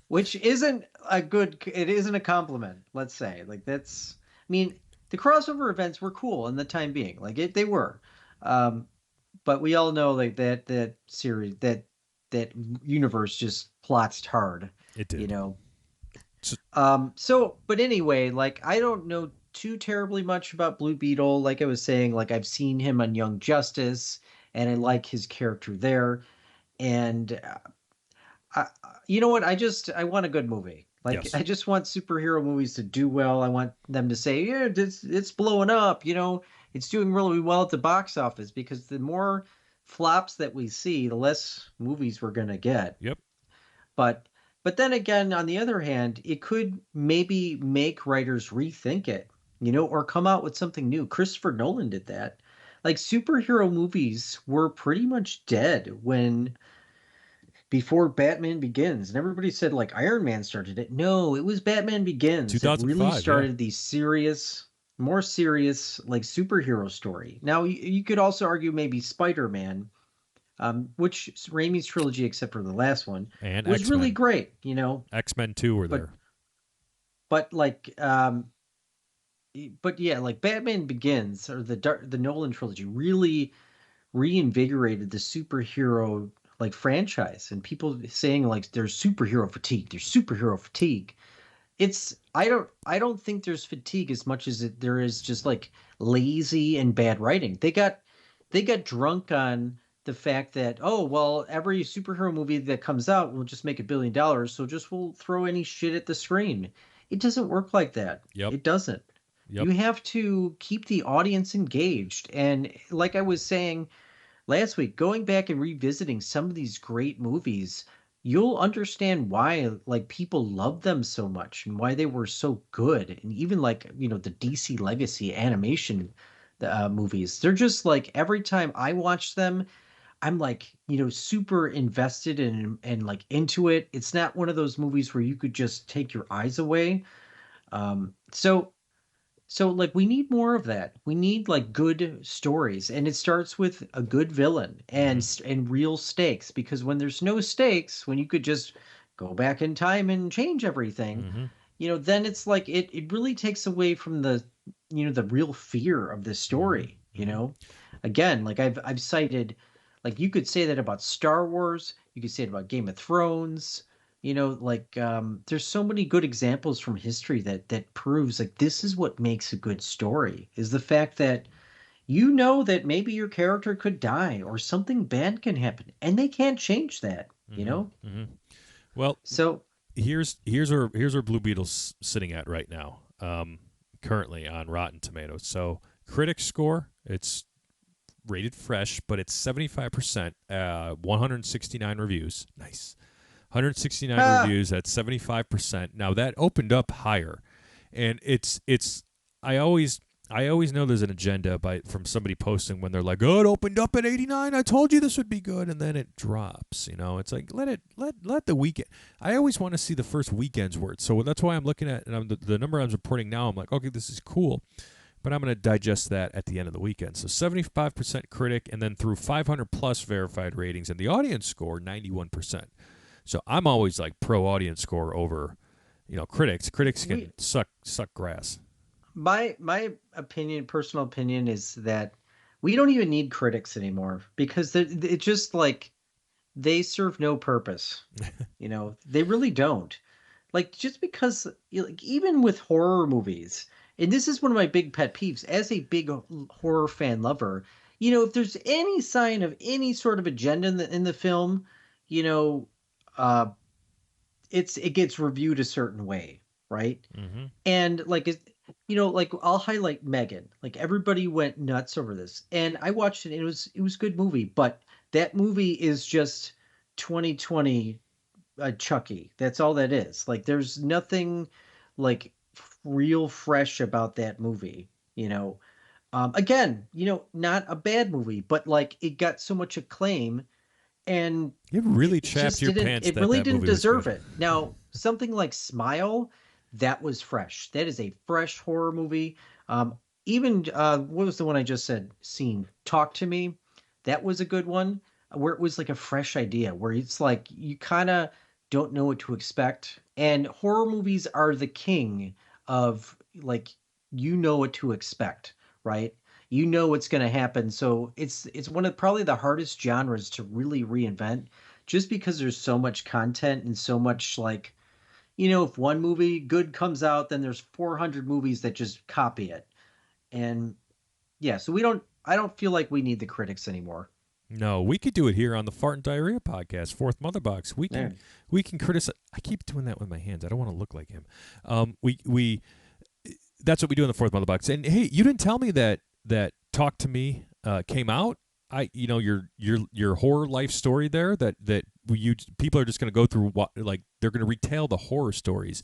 which isn't a good. It isn't a compliment. Let's say like that's. I mean, the crossover events were cool in the time being. Like they were. Um, but we all know like that series that universe just plots hard, It you did. know. So, So but anyway, like I don't know too terribly much about Blue Beetle. Like I was saying, like I've seen him on Young Justice, and I like his character there. And you know what? I want a good movie. Like yes. I just want superhero movies to do well. I want them to say, yeah, it's blowing up. You know, it's doing really well at the box office because the more flops that we see, the less movies we're gonna get. Yep. But but then again, on the other hand, it could maybe make writers rethink it, you know, or come out with something new. Christopher Nolan did that. Like superhero movies were pretty much dead when before Batman Begins. And everybody said like Iron Man started it. No, it was Batman Begins that really 2005. Yeah. started the serious, more serious like superhero story. Now you could also argue maybe Spider-Man, which Raimi's trilogy, except for the last one, And was X really Men. great, you know. X-Men 2 were But there. but like but yeah, like Batman Begins or the Nolan trilogy really reinvigorated the superhero like franchise, and people saying like there's superhero fatigue. It's I don't think there's fatigue as much as there is just like lazy and bad writing. They got drunk on the fact that, oh well, every superhero movie that comes out will just make $1 billion, so just we'll throw any shit at the screen. It doesn't work like that. Yep. It doesn't. Yep. You have to keep the audience engaged, and like I was saying last week, going back and revisiting some of these great movies, you'll understand why like people love them so much and why they were so good. And even like, you know, the DC Legacy animation movies, they're just like every time I watch them, I'm like, you know, super invested and like into it. It's not one of those movies where you could just take your eyes away. So like we need more of that. We need like good stories, and it starts with a good villain Mm-hmm. and real stakes, because when there's no stakes, when you could just go back in time and change everything, Mm-hmm. you know, then it's like it really takes away from the, you know, the real fear of the Mm-hmm. story, you Mm-hmm. know. Again, like I've cited, like you could say that about Star Wars, you could say it about Game of Thrones, you know, like there's so many good examples from history that proves like this is what makes a good story, is the fact that you know that maybe your character could die or something bad can happen and they can't change that, you Mm-hmm. know. Mm-hmm. Well, So here's where Blue Beetle's sitting at right now. Currently on Rotten Tomatoes. So critics score, it's rated fresh, but it's 75%. 169 reviews. Nice. 169 ah, reviews at 75%. Now that opened up higher, and it's I always I always know there's an agenda from somebody posting when they're like, "Oh, it opened up at 89. I told you this would be good," and then it drops. You know, it's like let the weekend. I always want to see the first weekend's worth, so that's why I'm looking at and the number I'm reporting now. I'm like, okay, this is cool, but I'm going to digest that at the end of the weekend. So 75% critic, and then through 500 plus verified ratings, and the audience score 91%. So I'm always like pro audience score over, critics. Critics we can suck grass. my opinion, personal opinion, is that we don't even need critics anymore because it just like they serve no purpose. You know, they really don't. Like just because, like even with horror movies, and this is one of my big pet peeves as a big horror fan lover. You know, if there's any sign of any sort of agenda in the film, you know, uh, it gets reviewed a certain way, right? Mm-hmm. And like like I'll highlight Megan. Like everybody went nuts over this, and I watched it. And it was a good movie, but that movie is just 2020 Chucky. That's all that is. Like there's nothing like real fresh about that movie. Again, not a bad movie, but like it got so much acclaim, and You really it chapped just your didn't. pants It that really that didn't movie was deserve good. it. Now, something like Smile, that was fresh. That is a fresh horror movie. Even what was the one I just said? Scene. Talk to Me. That was a good one, where it was like a fresh idea, where it's like you kind of don't know what to expect. And horror movies are the king of like you know what to expect, right? You know what's going to happen. So it's one of probably the hardest genres to really reinvent, just because there's so much content and so much like, if one movie good comes out, then there's 400 movies that just copy it. And yeah, so I don't feel like we need the critics anymore. No, we could do it here on the Fart and Diarrhea podcast, Fourth Mother Box. Yeah. We can criticize. I keep doing that with my hands. I don't want to look like him. We that's what we do in the Fourth Mother Box. And hey, you didn't tell me that Talk to Me came out. Your horror life story there that you people are just going to go through like they're going to retell the horror stories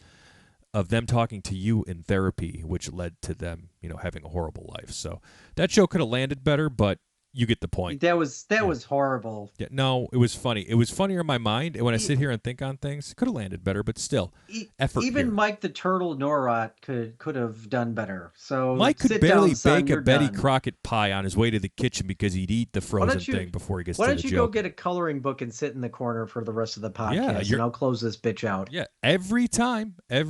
of them talking to you in therapy, which led to them having a horrible life. So that show could have landed better, but you get the point. That was horrible. Yeah, no, it was funny. It was funnier in my mind. And when I sit here and think on things, it could have landed better, but still, effort Even here. Mike the Turtle Norot could have done better. So Mike could sit barely down, son, bake a you're Betty done. Crockett pie on his way to the kitchen because he'd eat the frozen thing before he gets to Why the don't you go joke. get a coloring book and sit in the corner for the rest of the Yeah, podcast, and I'll close this bitch out. Yeah, every time I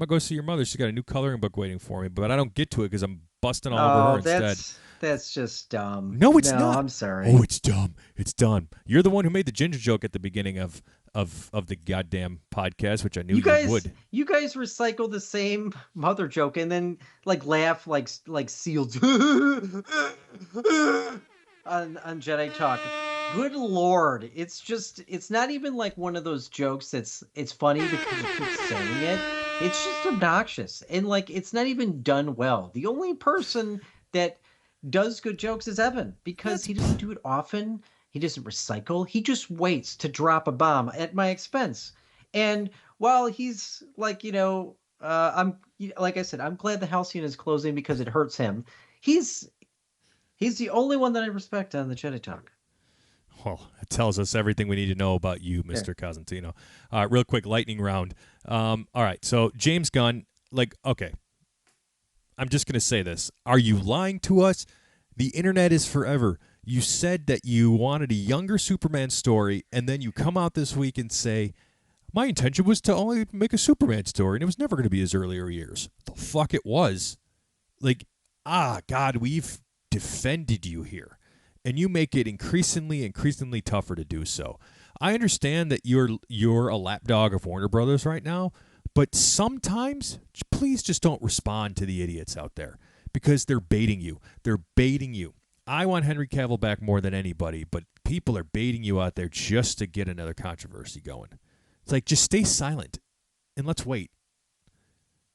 go see your mother, she's got a new coloring book waiting for me, but I don't get to it because I'm busting all over her Oh, instead. that's just dumb. No, it's No, not. I'm sorry. Oh, it's dumb. It's dumb. You're the one who made the ginger joke at the beginning of the goddamn podcast, which I knew you would. You guys recycle the same mother joke and then like laugh like seals on Jedi Talk. Good Lord, it's not even like one of those jokes it's funny because you keep saying it. It's just obnoxious and like it's not even done well. The only person that does good jokes is Evan because he doesn't do it often. He doesn't recycle. He just waits to drop a bomb at my expense. And while he's like, I'm like I said, I'm glad the Halcyon is closing because it hurts him. He's the only one that I respect on the Jedi Talk. Well, it tells us everything we need to know about you, Mr. Cosentino. Real quick, lightning round. All right, so James Gunn, okay, I'm just going to say this. Are you lying to us? The internet is forever. You said that you wanted a younger Superman story, and then you come out this week and say, my intention was to only make a Superman story, and it was never going to be his earlier years. The fuck it was. God, we've defended you here, and you make it increasingly tougher to do so. I understand that you're a lapdog of Warner Brothers right now, but sometimes, please just don't respond to the idiots out there because they're baiting you. They're baiting you. I want Henry Cavill back more than anybody, but people are baiting you out there just to get another controversy going. It's like, just stay silent and let's wait.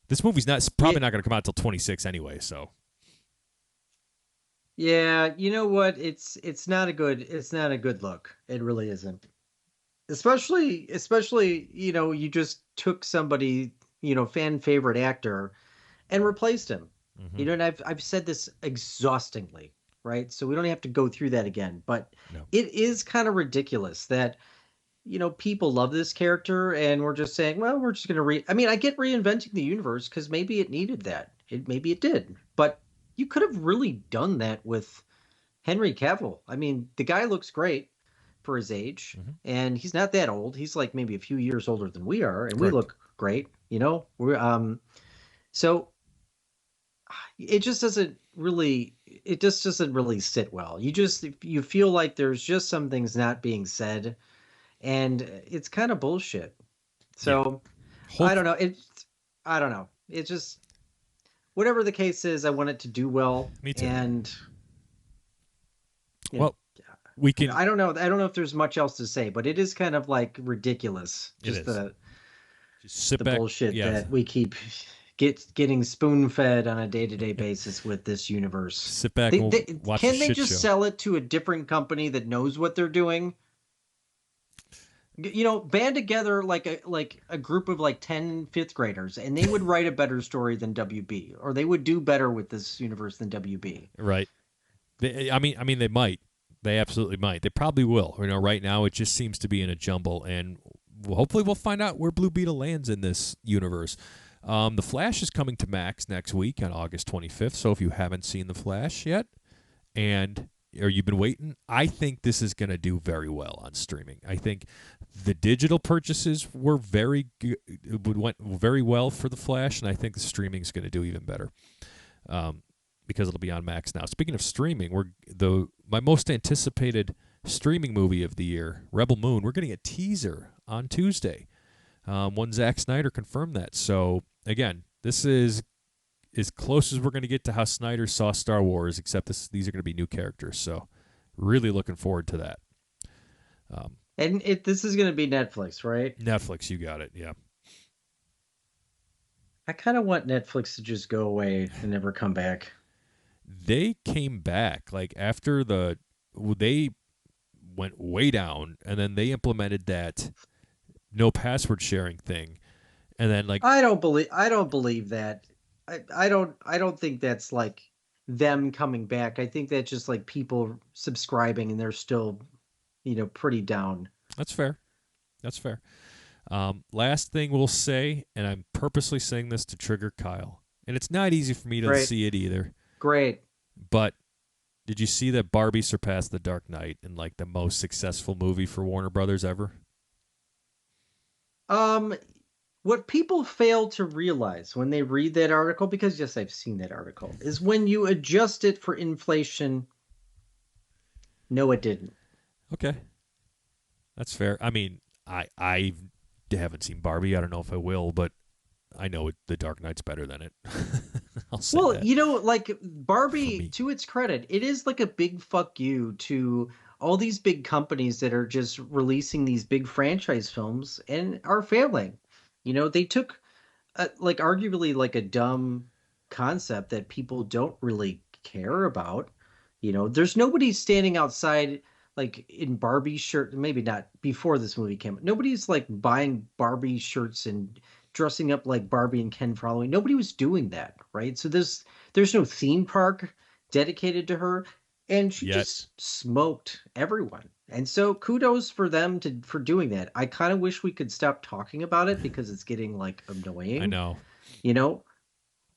This movie's probably not going to come out till 26 anyway, so. Yeah, you know what? It's not a good look. It really isn't. Especially, you just took somebody, fan favorite actor and replaced him. Mm-hmm. And I've said this exhaustingly, right? So we don't have to go through that again, but No. It is kind of ridiculous that people love this character and we're just saying, well, we're just going to I get reinventing the universe because maybe it needed that. Maybe it did. But you could have really done that with Henry Cavill. The guy looks great for his age, and he's not that old. He's like maybe a few years older than we are, and Correct. we look great. We're so it just doesn't really sit well. You feel like there's just some things not being said, and it's kind of bullshit. So I don't know. I don't know. It's just whatever the case is, I want it to do well. Me too. And we can. I don't know if there's much else to say, but it is kind of like ridiculous. Just Just sit the back. bullshit Yeah, that we keep getting spoon fed on a day-to-day basis with this universe. sit back They, and they we'll watch a can they shit just show. sell it to a different company that knows what they're doing? You know, band together like a group of like 10 fifth graders, and they would write a better story than WB, or they would do better with this universe than WB. Right. I mean, they might. They absolutely might. They probably will. Right now it just seems to be in a jumble, and hopefully we'll find out where Blue Beetle lands in this universe. The Flash is coming to Max next week on August 25th. So if you haven't seen The Flash yet, and or you've been waiting, I think this is going to do very well on streaming. I think the digital purchases were went very well for The Flash, and I think the streaming is going to do even better. Because it'll be on Max now. Speaking of streaming, my most anticipated streaming movie of the year, Rebel Moon. We're getting a teaser on Tuesday. When Zack Snyder confirmed that. So again, this is as close as we're going to get to how Snyder saw Star Wars, except these are going to be new characters. So really looking forward to that. And this is going to be Netflix, right? Netflix, you got it. Yeah. I kind of want Netflix to just go away and never come back. They came back like after they went way down, and then they implemented that no password sharing thing, and then like I don't believe that. I don't think that's like them coming back. I think that's just like people subscribing and they're still, pretty down. that's fair. That's fair. Last thing we'll say, and I'm purposely saying this to trigger Kyle, and it's not easy for me to Great. see it either. Great. But did you see that Barbie surpassed The Dark Knight in like the most successful movie for Warner Brothers ever? Um, what people fail to realize when they read that article, because yes, I've seen that article, is when you adjust it for inflation, no, it didn't. Okay, that's fair. I mean, I haven't seen Barbie. I don't know if I will, but I know The Dark Knight's better than it. I'll say Well, that like for Barbie, me. to its credit, it is like a big fuck you to all these big companies that are just releasing these big franchise films and are failing. They took like arguably like a dumb concept that people don't really care about. There's nobody standing outside like in Barbie shirt, maybe not before this movie came out. Nobody's like buying Barbie shirts and dressing up like Barbie and Ken for Halloween. Nobody was doing that, right? So there's no theme park dedicated to her, and she Yet, just smoked everyone. And so kudos for them for doing that. I kind of wish we could stop talking about it because it's getting like I annoying. know. You know,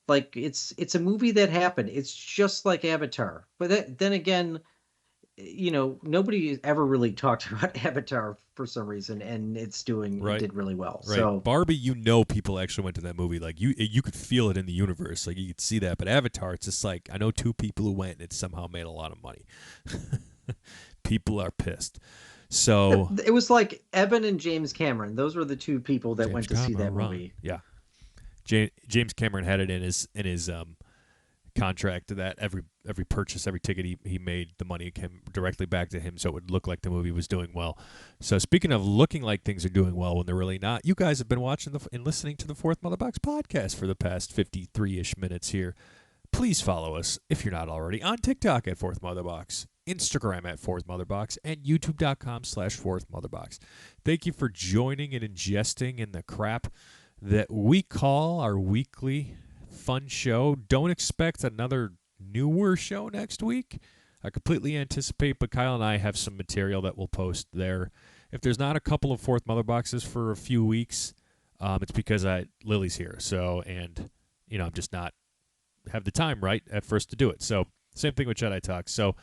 like it's a movie that happened. It's just like Avatar. But then again, nobody ever really talked about Avatar for some reason, and it Right. did really well. Right. So Barbie, people actually went to that movie. Like you could feel it in the universe. Like you could see that. But Avatar, it's just like I know two people who went and it somehow made a lot of money. People are pissed. So it was like Evan and James Cameron. Those were the two people that James went to see that Cameron, movie. yeah. James Cameron had it in his contract that every purchase, every ticket he made, the money came directly back to him, so it would look like the movie was doing well. So speaking of looking like things are doing well when they're really not, you guys have been watching and listening to the Fourth Mother Box podcast for the past 53-ish minutes here. Please follow us if you're not already on TikTok at Fourth Mother Box, Instagram at Fourth Mother Box, and YouTube.com/Fourth Mother Box. Thank you for joining and ingesting in the crap that we call our weekly fun show. Don't expect another newer show next week. I completely anticipate, but Kyle and I have some material that we'll post there. If there's not a couple of Fourth Mother Boxes for a few weeks, it's because Lily's here. So, and I'm just not have the time right at first to do it. So, same thing with Jedi Talk. So,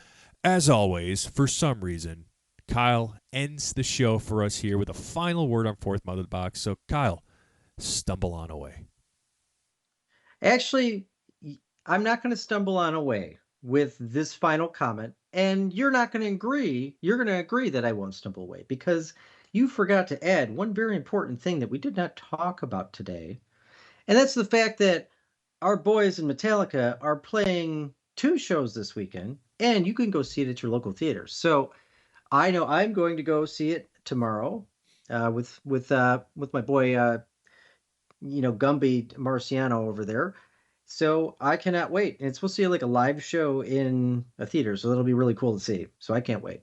as always, for some reason, Kyle ends the show for us here with a final word on Fourth Mother Box. So, Kyle, stumble on away. Actually, I'm not going to stumble on away with this final comment, and you're not going to agree. You're going to agree that I won't stumble away because you forgot to add one very important thing that we did not talk about today, and that's the fact that our boys in Metallica are playing two shows this weekend, and you can go see it at your local theater. So I know I'm going to go see it tomorrow with my boy Gumby Marciano over there. So I cannot wait. And it's supposed to be like a live show in a theater, so that'll be really cool to see. So I can't wait.